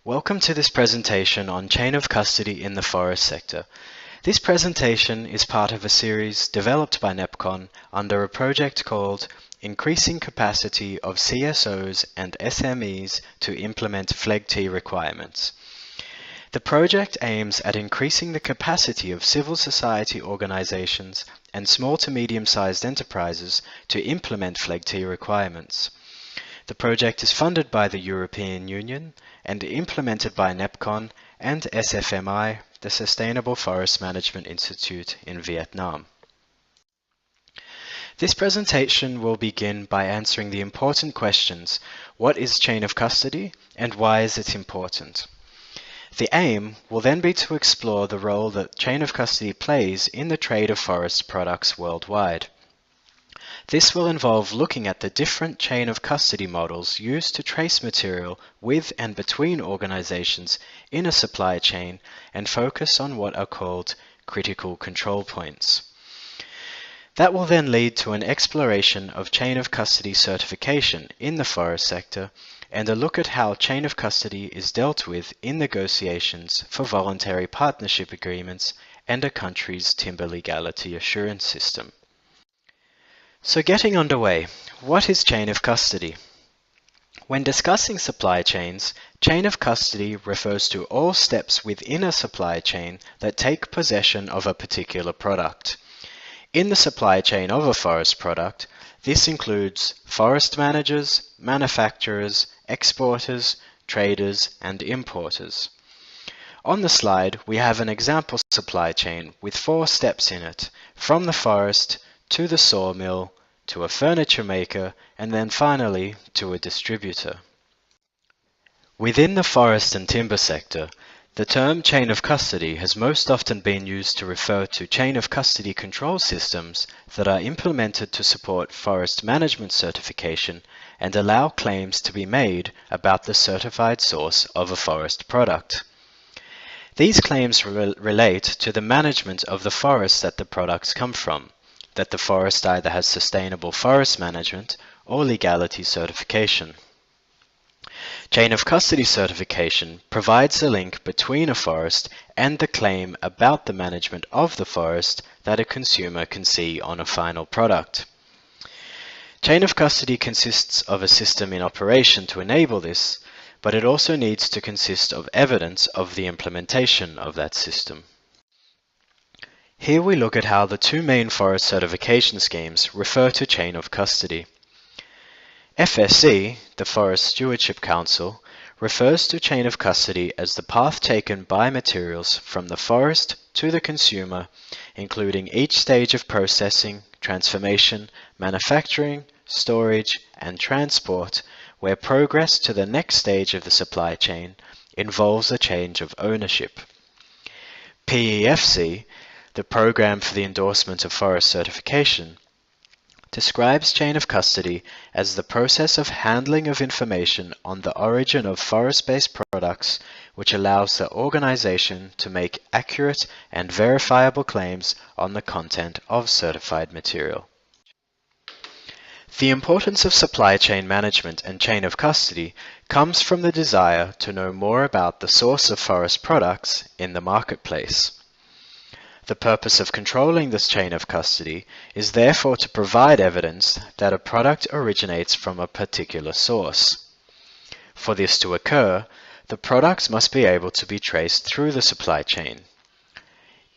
Welcome to this presentation on chain of custody in the forest sector. This presentation is part of a series developed by NEPCon under a project called Increasing Capacity of CSOs and SMEs to Implement FLEGT requirements. The project aims at increasing the capacity of civil society organizations and small to medium-sized enterprises to implement FLEGT requirements. The project is funded by the European Union and implemented by NEPCon and SFMI, the Sustainable Forest Management Institute in Viet Nam. This presentation will begin by answering the important questions: what is chain of custody and why is it important? The aim will then be to explore the role that chain of custody plays in the trade of forest products worldwide. This will involve looking at the different chain of custody models used to trace material with and between organizations in a supply chain and focus on what are called critical control points. That will then lead to an exploration of chain of custody certification in the forest sector and a look at how chain of custody is dealt with in negotiations for voluntary partnership agreements and a country's timber legality assurance system. So getting underway, what is chain of custody? When discussing supply chains, chain of custody refers to all steps within a supply chain that take possession of a particular product. In the supply chain of a forest product, this includes forest managers, manufacturers, exporters, traders, and importers. On the slide, we have an example supply chain with 4 steps in it, from the forest to the sawmill, to a furniture maker, and then finally to a distributor. Within the forest and timber sector, the term chain of custody has most often been used to refer to chain of custody control systems that are implemented to support forest management certification and allow claims to be made about the certified source of a forest product. These claims relate to the management of the forest that the products come from, that the forest either has sustainable forest management or legality certification. Chain of custody certification provides a link between a forest and the claim about the management of the forest that a consumer can see on a final product. Chain of custody consists of a system in operation to enable this, but it also needs to consist of evidence of the implementation of that system. Here we look at how the 2 main forest certification schemes refer to chain of custody. FSC, the Forest Stewardship Council, refers to chain of custody as the path taken by materials from the forest to the consumer, including each stage of processing, transformation, manufacturing, storage, and transport, where progress to the next stage of the supply chain involves a change of ownership. PEFC, the Program for the Endorsement of Forest Certification, describes chain of custody as the process of handling of information on the origin of forest-based products, which allows the organization to make accurate and verifiable claims on the content of certified material. The importance of supply chain management and chain of custody comes from the desire to know more about the source of forest products in the marketplace. The purpose of controlling this chain of custody is therefore to provide evidence that a product originates from a particular source. For this to occur, the products must be able to be traced through the supply chain.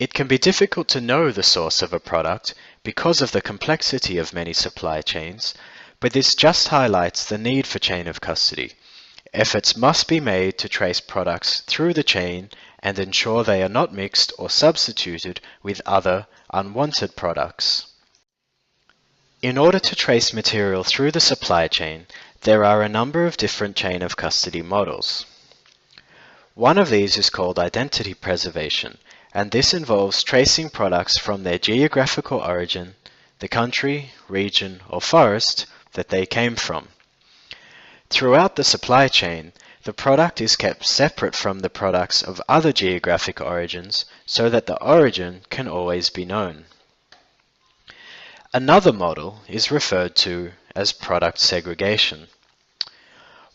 It can be difficult to know the source of a product because of the complexity of many supply chains, but this just highlights the need for chain of custody. Efforts must be made to trace products through the chain and ensure they are not mixed or substituted with other unwanted products. In order to trace material through the supply chain, there are a number of different chain of custody models. One of these is called identity preservation, and this involves tracing products from their geographical origin, the country, region, or forest that they came from. Throughout the supply chain, the product is kept separate from the products of other geographic origins so that the origin can always be known. Another model is referred to as product segregation.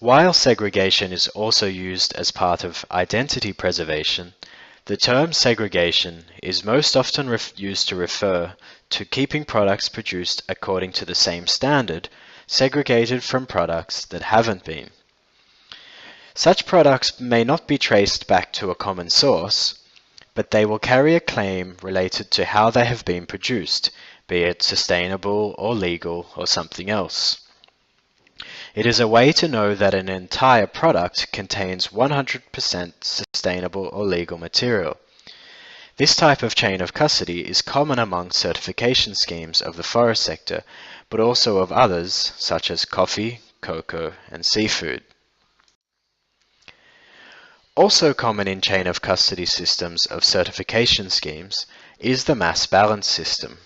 While segregation is also used as part of identity preservation, the term segregation is most often used to refer to keeping products produced according to the same standard, segregated from products that haven't been. Such products may not be traced back to a common source, but they will carry a claim related to how they have been produced, be it sustainable or legal or something else. It is a way to know that an entire product contains 100% sustainable or legal material. This type of chain of custody is common among certification schemes of the forest sector, but also of others such as coffee, cocoa, and seafood. Also common in chain of custody systems of certification schemes is the mass balance system.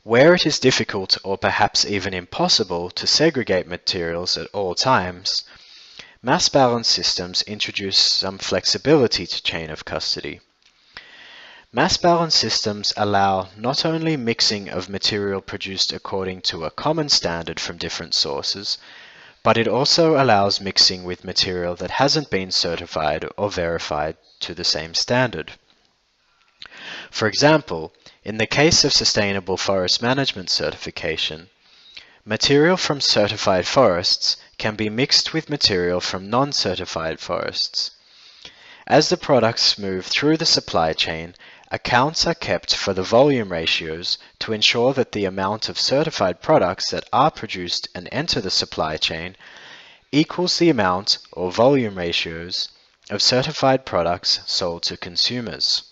Where it is difficult or perhaps even impossible to segregate materials at all times, mass balance systems introduce some flexibility to chain of custody. Mass balance systems allow not only mixing of material produced according to a common standard from different sources, but it also allows mixing with material that hasn't been certified or verified to the same standard. For example, in the case of sustainable forest management certification, material from certified forests can be mixed with material from non-certified forests. As the products move through the supply chain, accounts are kept for the volume ratios to ensure that the amount of certified products that are produced and enter the supply chain equals the amount or volume ratios of certified products sold to consumers.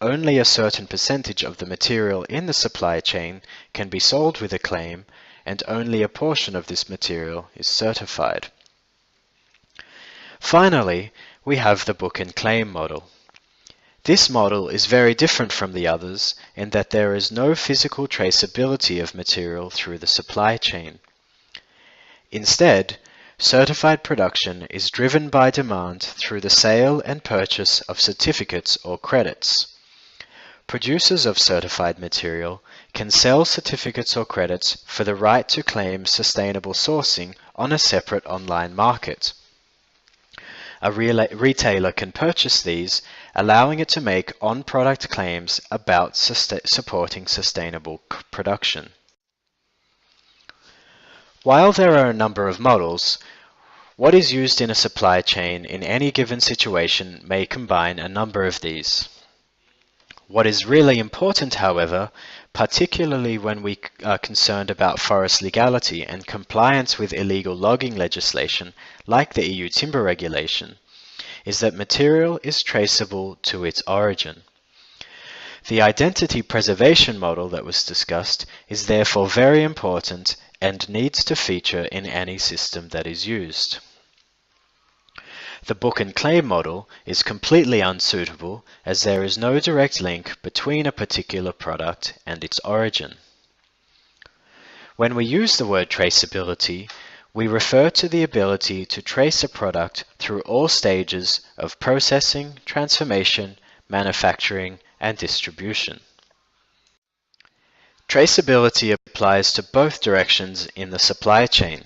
Only a certain percentage of the material in the supply chain can be sold with a claim, and only a portion of this material is certified. Finally, we have the book and claim model. This model is very different from the others in that there is no physical traceability of material through the supply chain. Instead, certified production is driven by demand through the sale and purchase of certificates or credits. Producers of certified material can sell certificates or credits for the right to claim sustainable sourcing on a separate online market. A retailer can purchase these, allowing it to make on-product claims about supporting sustainable production. While there are a number of models, what is used in a supply chain in any given situation may combine a number of these. What is really important, however, particularly when we are concerned about forest legality and compliance with illegal logging legislation like the EU timber regulation, is that material is traceable to its origin. The identity preservation model that was discussed is therefore very important and needs to feature in any system that is used. The book and claim model is completely unsuitable as there is no direct link between a particular product and its origin. When we use the word traceability, we refer to the ability to trace a product through all stages of processing, transformation, manufacturing, and distribution. Traceability applies to both directions in the supply chain.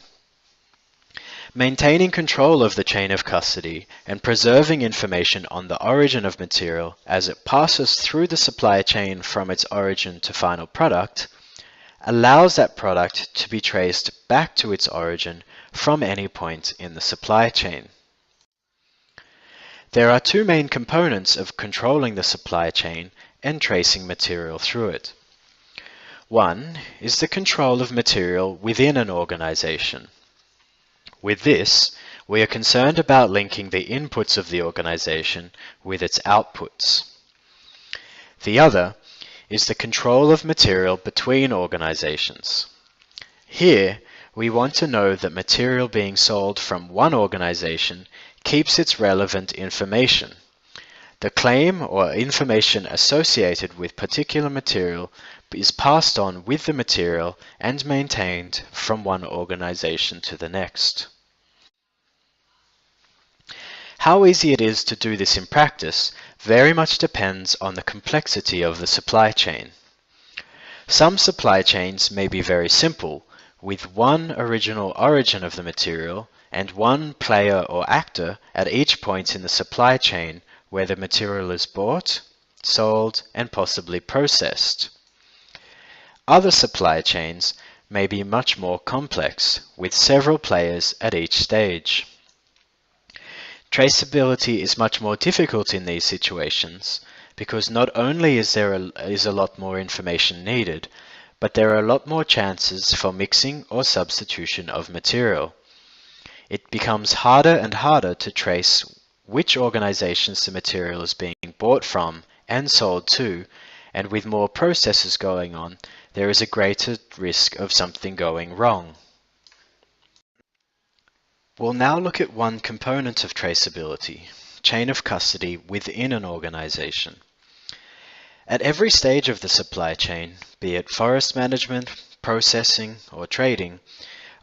Maintaining control of the chain of custody and preserving information on the origin of material as it passes through the supply chain from its origin to final product allows that product to be traced back to its origin from any point in the supply chain. There are two main components of controlling the supply chain and tracing material through it. One is the control of material within an organization. With this, we are concerned about linking the inputs of the organization with its outputs. The other is the control of material between organizations. Here, we want to know that material being sold from one organization keeps its relevant information. The claim or information associated with particular material is passed on with the material and maintained from one organization to the next. How easy it is to do this in practice very much depends on the complexity of the supply chain. Some supply chains may be very simple, with one original origin of the material and one player or actor at each point in the supply chain where the material is bought, sold, and possibly processed. Other supply chains may be much more complex, with several players at each stage. Traceability is much more difficult in these situations because not only is a lot more information needed, but there are a lot more chances for mixing or substitution of material. It becomes harder and harder to trace which organizations the material is being bought from and sold to, and with more processes going on, there is a greater risk of something going wrong. We'll now look at one component of traceability, chain of custody within an organization. At every stage of the supply chain, be it forest management, processing, or trading,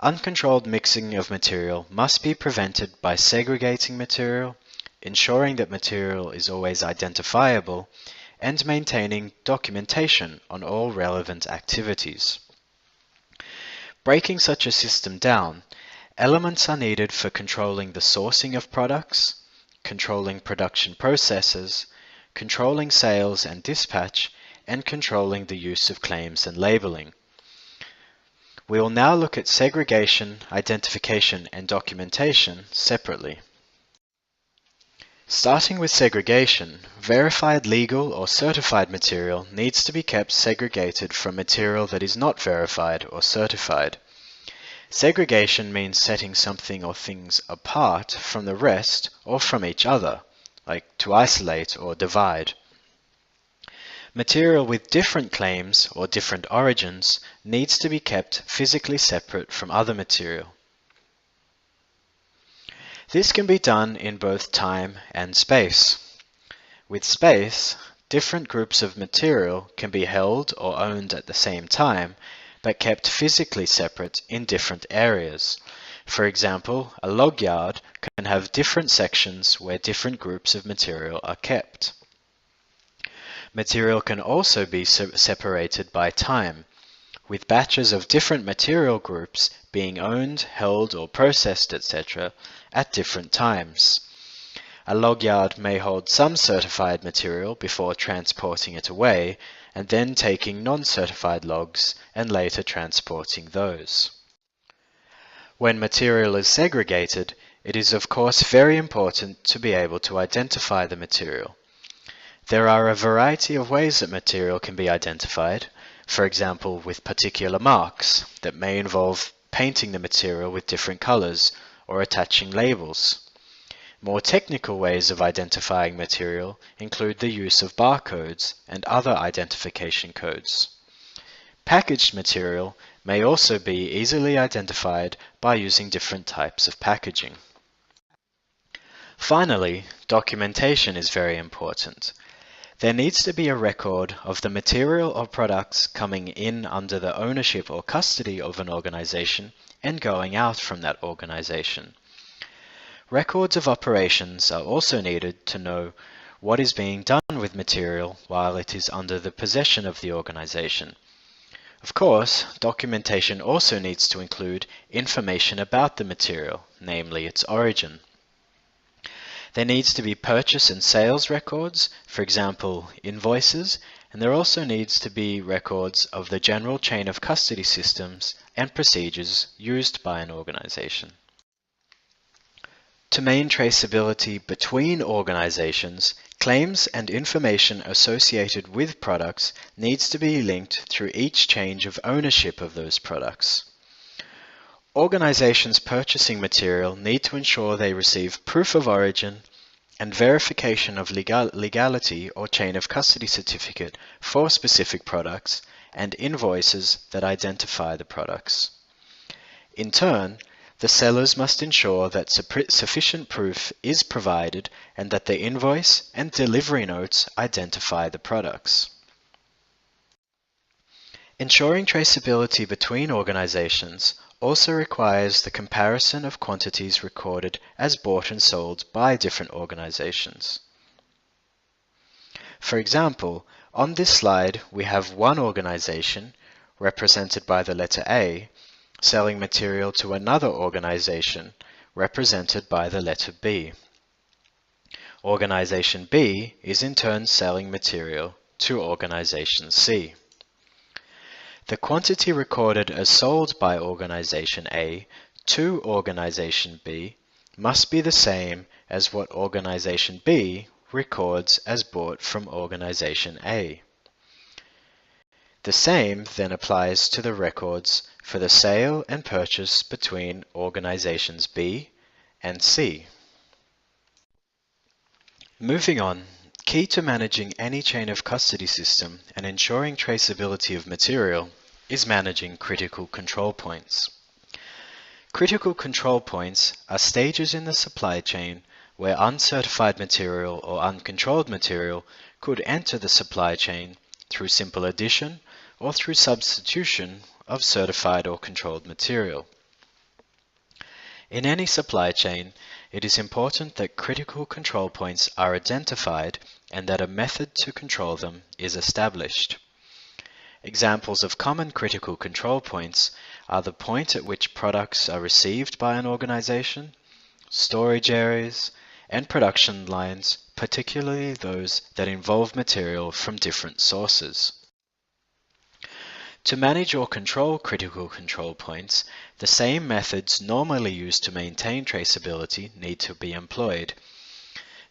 uncontrolled mixing of material must be prevented by segregating material, ensuring that material is always identifiable, and maintaining documentation on all relevant activities. Breaking such a system down, elements are needed for controlling the sourcing of products, controlling production processes, controlling sales and dispatch, and controlling the use of claims and labeling. We will now look at segregation, identification, and documentation separately. Starting with segregation, verified legal or certified material needs to be kept segregated from material that is not verified or certified. Segregation means setting something or things apart from the rest or from each other, like to isolate or divide. Material with different claims or different origins needs to be kept physically separate from other material. This can be done in both time and space. With space, different groups of material can be held or owned at the same time, but kept physically separate in different areas. For example, a log yard can have different sections where different groups of material are kept. Material can also be separated by time, with batches of different material groups being owned, held, or processed, etc. at different times. A log yard may hold some certified material before transporting it away, and then taking non-certified logs and later transporting those. When material is segregated, it is of course very important to be able to identify the material. There are a variety of ways that material can be identified, for example with particular marks that may involve painting the material with different colors or attaching labels. More technical ways of identifying material include the use of barcodes and other identification codes. Packaged material may also be easily identified by using different types of packaging. Finally, documentation is very important. There needs to be a record of the material or products coming in under the ownership or custody of an organization and going out from that organization. Records of operations are also needed to know what is being done with material while it is under the possession of the organization. Of course, documentation also needs to include information about the material, namely its origin. There needs to be purchase and sales records, for example, invoices, and there also needs to be records of the general chain of custody systems and procedures used by an organization. To maintain traceability between organizations, claims and information associated with products needs to be linked through each change of ownership of those products. Organizations purchasing material need to ensure they receive proof of origin and verification of legality or chain of custody certificate for specific products and invoices that identify the products. In turn, the sellers must ensure that sufficient proof is provided and that the invoice and delivery notes identify the products. Ensuring traceability between organizations also requires the comparison of quantities recorded as bought and sold by different organizations. For example, on this slide we have one organization, represented by the letter A, selling material to another organization, represented by the letter B. Organization B is in turn selling material to Organization C. The quantity recorded as sold by Organization A to Organization B must be the same as what Organization B records as bought from Organization A. The same then applies to the records for the sale and purchase between Organizations B and C. Moving on, key to managing any chain of custody system and ensuring traceability of material is managing critical control points. Critical control points are stages in the supply chain where uncertified material or uncontrolled material could enter the supply chain through simple addition or through substitution of certified or controlled material. In any supply chain, it is important that critical control points are identified and that a method to control them is established. Examples of common critical control points are the point at which products are received by an organization, storage areas, and production lines, particularly those that involve material from different sources. To manage or control critical control points, the same methods normally used to maintain traceability need to be employed.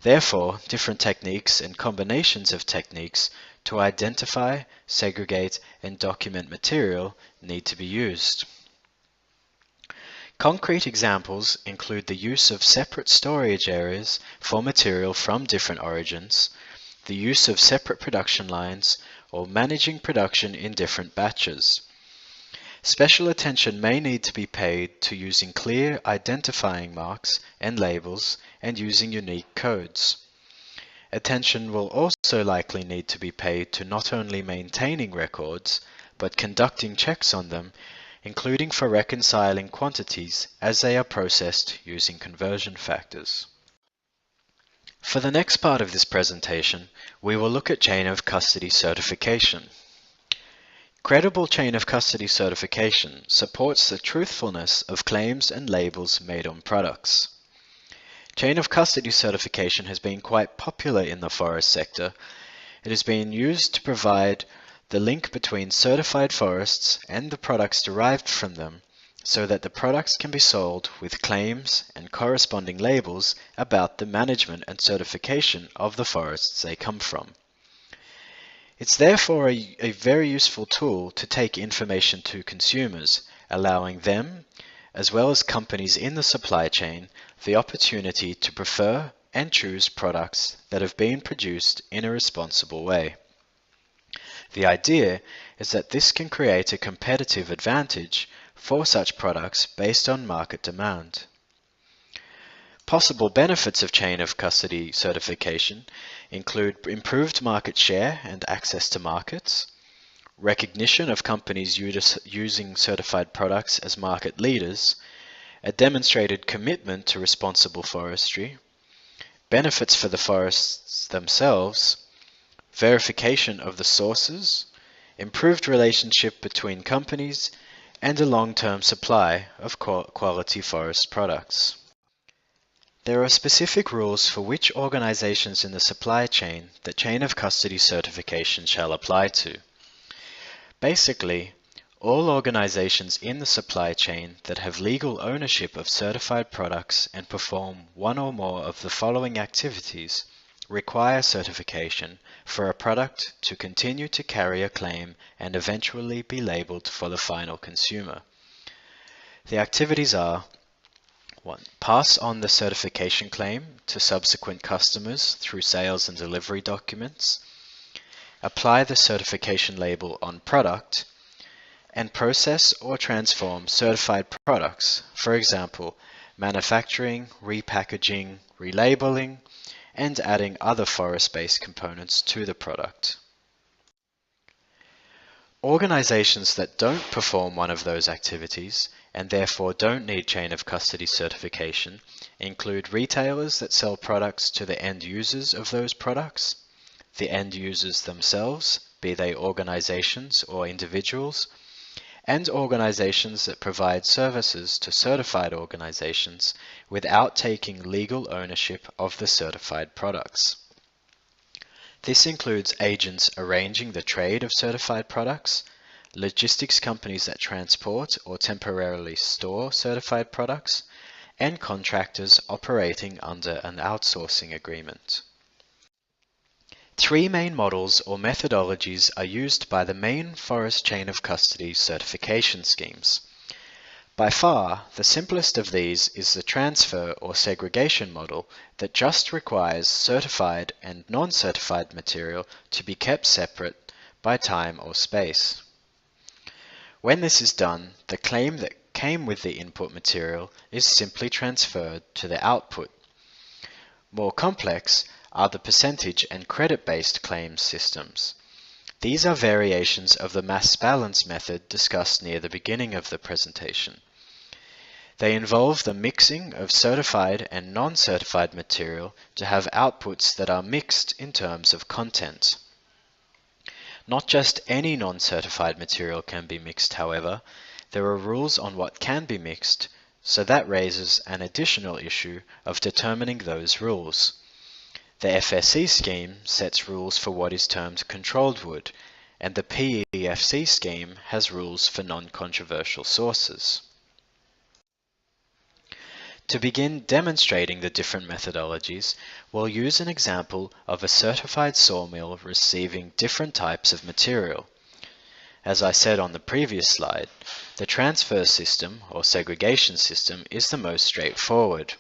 Therefore, different techniques and combinations of techniques to identify, segregate, and document material need to be used. Concrete examples include the use of separate storage areas for material from different origins, the use of separate production lines, or managing production in different batches. Special attention may need to be paid to using clear identifying marks and labels and using unique codes. Attention will also likely need to be paid to not only maintaining records, but conducting checks on them, including for reconciling quantities as they are processed using conversion factors. For the next part of this presentation, we will look at chain of custody certification. Credible chain of custody certification supports the truthfulness of claims and labels made on products. Chain of custody certification has been quite popular in the forest sector. It has been used to provide the link between certified forests and the products derived from them, so that the products can be sold with claims and corresponding labels about the management and certification of the forests they come from. It's therefore a very useful tool to take information to consumers, allowing them, as well as companies in the supply chain, the opportunity to prefer and choose products that have been produced in a responsible way. The idea is that this can create a competitive advantage for such products based on market demand. Possible benefits of chain of custody certification include improved market share and access to markets, recognition of companies using certified products as market leaders, a demonstrated commitment to responsible forestry, benefits for the forests themselves, verification of the sources, improved relationship between companies, and a long-term supply of quality forest products. There are specific rules for which organizations in the supply chain that chain of custody certification shall apply to. Basically, all organizations in the supply chain that have legal ownership of certified products and perform one or more of the following activities require certification for a product to continue to carry a claim and eventually be labeled for the final consumer. The activities are: 1. Pass on the certification claim to subsequent customers through sales and delivery documents. Apply the certification label on product, and process or transform certified products, for example, manufacturing, repackaging, relabeling, and adding other forest-based components to the product. Organizations that don't perform one of those activities and therefore don't need chain of custody certification include retailers that sell products to the end users of those products, the end users themselves, be they organizations or individuals, and organizations that provide services to certified organizations without taking legal ownership of the certified products. This includes agents arranging the trade of certified products, logistics companies that transport or temporarily store certified products, and contractors operating under an outsourcing agreement. Three main models or methodologies are used by the main forest chain of custody certification schemes. By far, the simplest of these is the transfer or segregation model that just requires certified and non-certified material to be kept separate by time or space. When this is done, the claim that came with the input material is simply transferred to the output. More complex are the percentage and credit-based claims systems. These are variations of the mass balance method discussed near the beginning of the presentation. They involve the mixing of certified and non-certified material to have outputs that are mixed in terms of content. Not just any non-certified material can be mixed, however. There are rules on what can be mixed, so that raises an additional issue of determining those rules. The FSC scheme sets rules for what is termed controlled wood, and the PEFC scheme has rules for non-controversial sources. To begin demonstrating the different methodologies, we'll use an example of a certified sawmill receiving different types of material. As I said on the previous slide, the transfer system or segregation system is the most straightforward.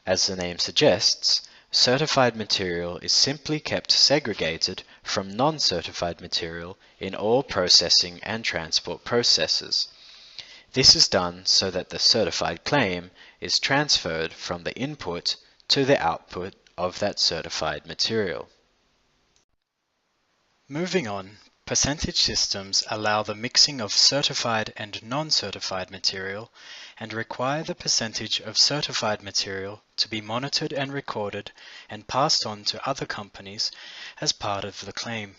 As the name suggests, certified material is simply kept segregated from non-certified material in all processing and transport processes. This is done so that the certified claim is transferred from the input to the output of that certified material. Moving on, percentage systems allow the mixing of certified and non-certified material and require the percentage of certified material to be monitored and recorded and passed on to other companies as part of the claim.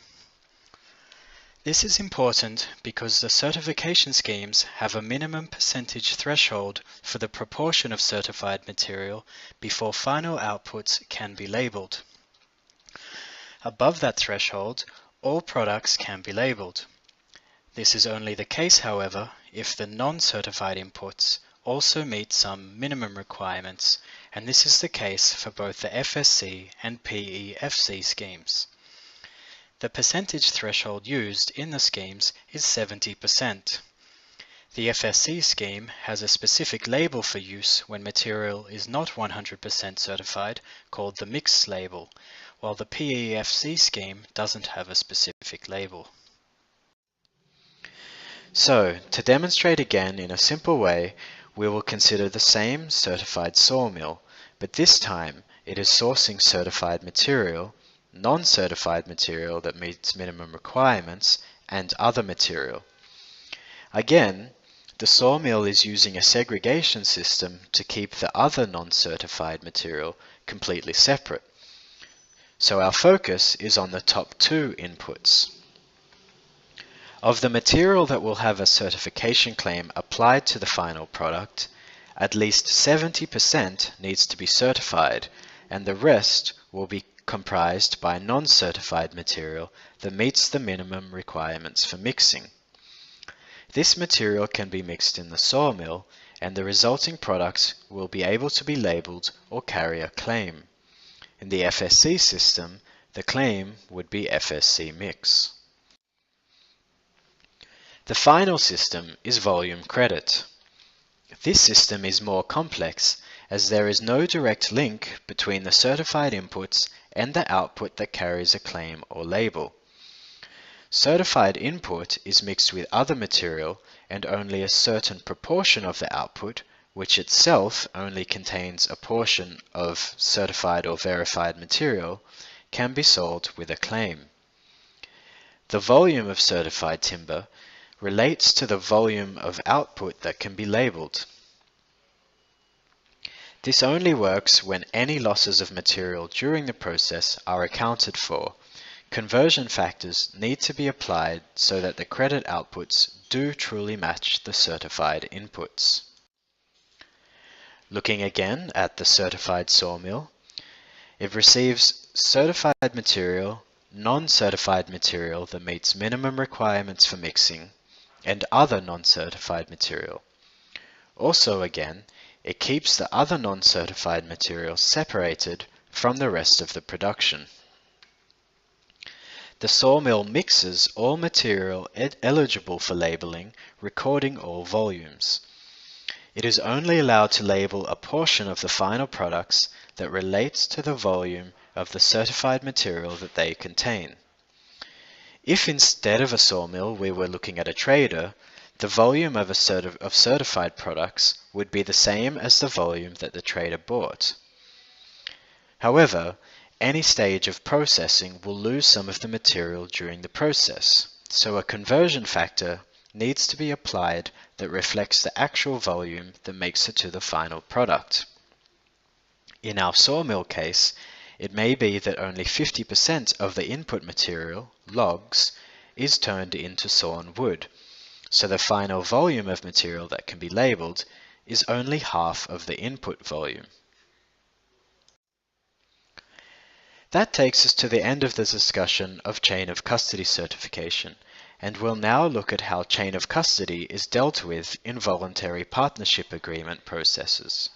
This is important because the certification schemes have a minimum percentage threshold for the proportion of certified material before final outputs can be labeled. Above that threshold, all products can be labeled. This is only the case, however, if the non-certified inputs also meet some minimum requirements, and this is the case for both the FSC and PEFC schemes. The percentage threshold used in the schemes is 70%. The FSC scheme has a specific label for use when material is not 100% certified, called the mix label, while the PEFC scheme doesn't have a specific label. So, to demonstrate again in a simple way, we will consider the same certified sawmill, but this time it is sourcing certified material, non-certified material that meets minimum requirements, and other material. Again, the sawmill is using a segregation system to keep the other non-certified material completely separate. So our focus is on the top two inputs. Of the material that will have a certification claim applied to the final product, at least 70% needs to be certified, and the rest will be comprised by non-certified material that meets the minimum requirements for mixing. This material can be mixed in the sawmill, and the resulting products will be able to be labeled or carry a claim. In the FSC system, the claim would be FSC mix. The final system is volume credit. This system is more complex as there is no direct link between the certified inputs and the output that carries a claim or label. Certified input is mixed with other material, and only a certain proportion of the output, which itself only contains a portion of certified or verified material, can be sold with a claim. The volume of certified timber relates to the volume of output that can be labeled. This only works when any losses of material during the process are accounted for. Conversion factors need to be applied so that the credit outputs do truly match the certified inputs. Looking again at the certified sawmill, it receives certified material, non-certified material that meets minimum requirements for mixing, and other non-certified material. Also again, it keeps the other non-certified material separated from the rest of the production. The sawmill mixes all material eligible for labeling, recording all volumes. It is only allowed to label a portion of the final products that relates to the volume of the certified material that they contain. If instead of a sawmill we were looking at a trader, the volume of certified products would be the same as the volume that the trader bought. However, any stage of processing will lose some of the material during the process, so a conversion factor needs to be applied that reflects the actual volume that makes it to the final product. In our sawmill case, it may be that only 50% of the input material, logs, is turned into sawn wood, so the final volume of material that can be labeled is only half of the input volume. That takes us to the end of the discussion of chain of custody certification, and we'll now look at how chain of custody is dealt with in voluntary partnership agreement processes.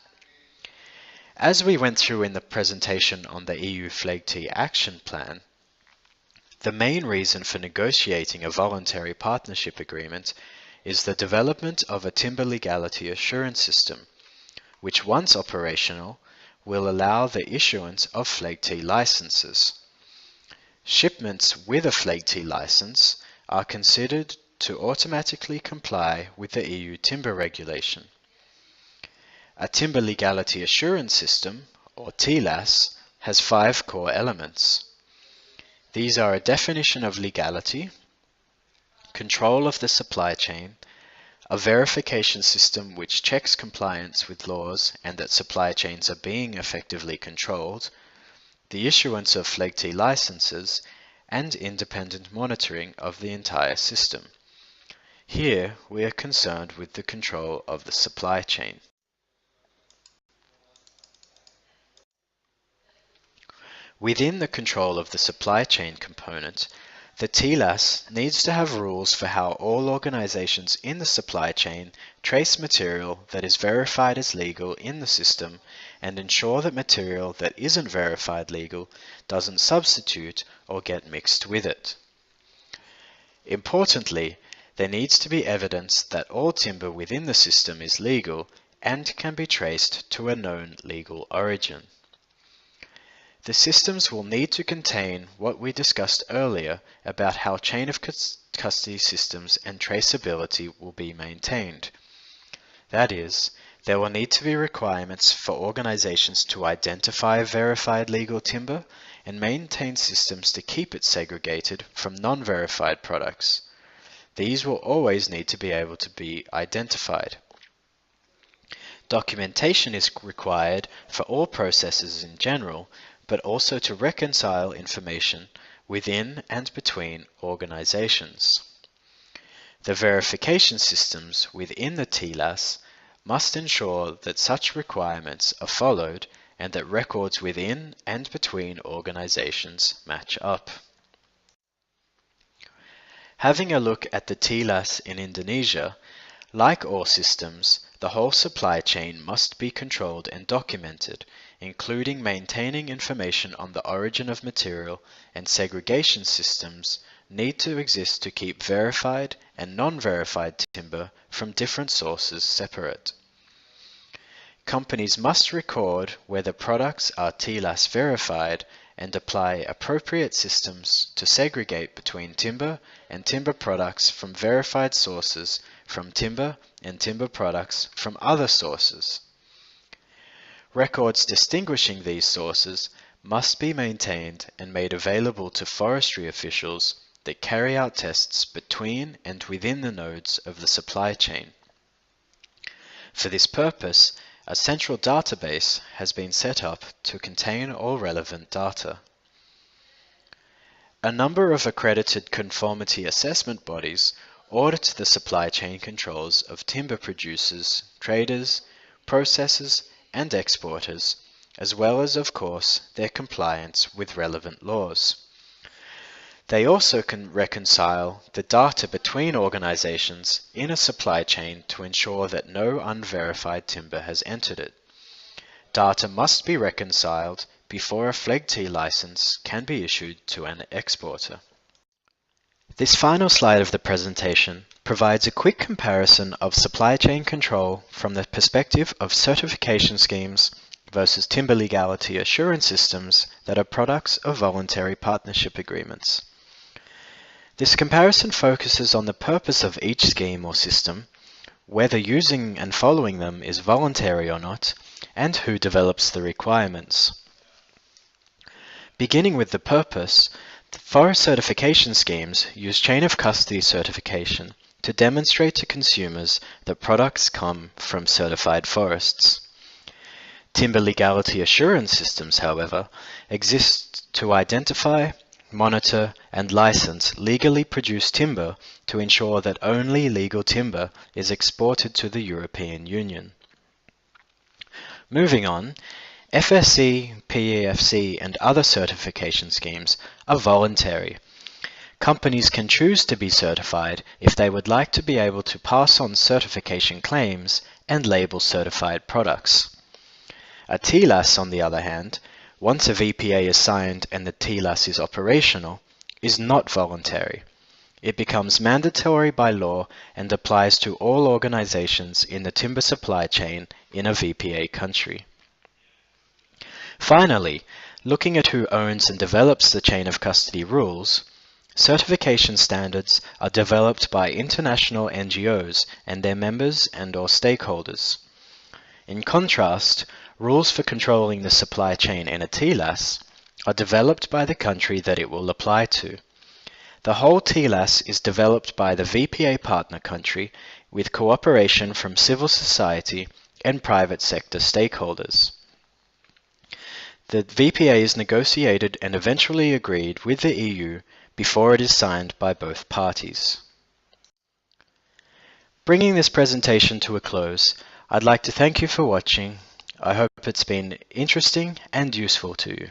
As we went through in the presentation on the EU FLEGT action plan, the main reason for negotiating a voluntary partnership agreement is the development of a timber legality assurance system, which once operational will allow the issuance of FLEGT licenses. Shipments with a FLEGT license are considered to automatically comply with the EU timber regulation. A timber legality assurance system, or TLAS, has 5 core elements. These are a definition of legality, control of the supply chain, a verification system which checks compliance with laws and that supply chains are being effectively controlled, the issuance of FLEGT licenses, and independent monitoring of the entire system. Here we are concerned with the control of the supply chain. Within the control of the supply chain component, the TLAS needs to have rules for how all organizations in the supply chain trace material that is verified as legal in the system and ensure that material that isn't verified legal doesn't substitute or get mixed with it. Importantly, there needs to be evidence that all timber within the system is legal and can be traced to a known legal origin. The systems will need to contain what we discussed earlier about how chain of custody systems and traceability will be maintained. That is, there will need to be requirements for organizations to identify verified legal timber and maintain systems to keep it segregated from non-verified products. These will always need to be able to be identified. Documentation is required for all processes in general, but also to reconcile information within and between organizations. The verification systems within the TLAS must ensure that such requirements are followed and that records within and between organizations match up. Having a look at the TLAS in Indonesia, like all systems, the whole supply chain must be controlled and documented, including maintaining information on the origin of material, and segregation systems need to exist to keep verified and non-verified timber from different sources separate. Companies must record whether products are TLAS verified and apply appropriate systems to segregate between timber and timber products from verified sources from timber and timber products from other sources. Records distinguishing these sources must be maintained and made available to forestry officials that carry out tests between and within the nodes of the supply chain. For this purpose, a central database has been set up to contain all relevant data. A number of accredited conformity assessment bodies audit the supply chain controls of timber producers, traders, processors, and exporters, as well as, of course, their compliance with relevant laws. They also can reconcile the data between organizations in a supply chain to ensure that no unverified timber has entered it. Data must be reconciled before a FLEGT license can be issued to an exporter. This final slide of the presentation provides a quick comparison of supply chain control from the perspective of certification schemes versus timber legality assurance systems that are products of voluntary partnership agreements. This comparison focuses on the purpose of each scheme or system, whether using and following them is voluntary or not, and who develops the requirements. Beginning with the purpose, the forest certification schemes use chain of custody certification to demonstrate to consumers that products come from certified forests. Timber legality assurance systems, however, exist to identify, monitor, and license legally produced timber to ensure that only legal timber is exported to the European Union. Moving on, FSC, PEFC, and other certification schemes are voluntary. Companies can choose to be certified if they would like to be able to pass on certification claims and label certified products. A TLAS, on the other hand, once a VPA is signed and the TLAS is operational, is not voluntary. It becomes mandatory by law and applies to all organizations in the timber supply chain in a VPA country. Finally, looking at who owns and develops the chain of custody rules, certification standards are developed by international NGOs and their members and/or stakeholders. In contrast, rules for controlling the supply chain in a TLAS are developed by the country that it will apply to. The whole TLAS is developed by the VPA partner country with cooperation from civil society and private sector stakeholders. The VPA is negotiated and eventually agreed with the EU before it is signed by both parties. Bringing this presentation to a close, I'd like to thank you for watching. I hope it's been interesting and useful to you.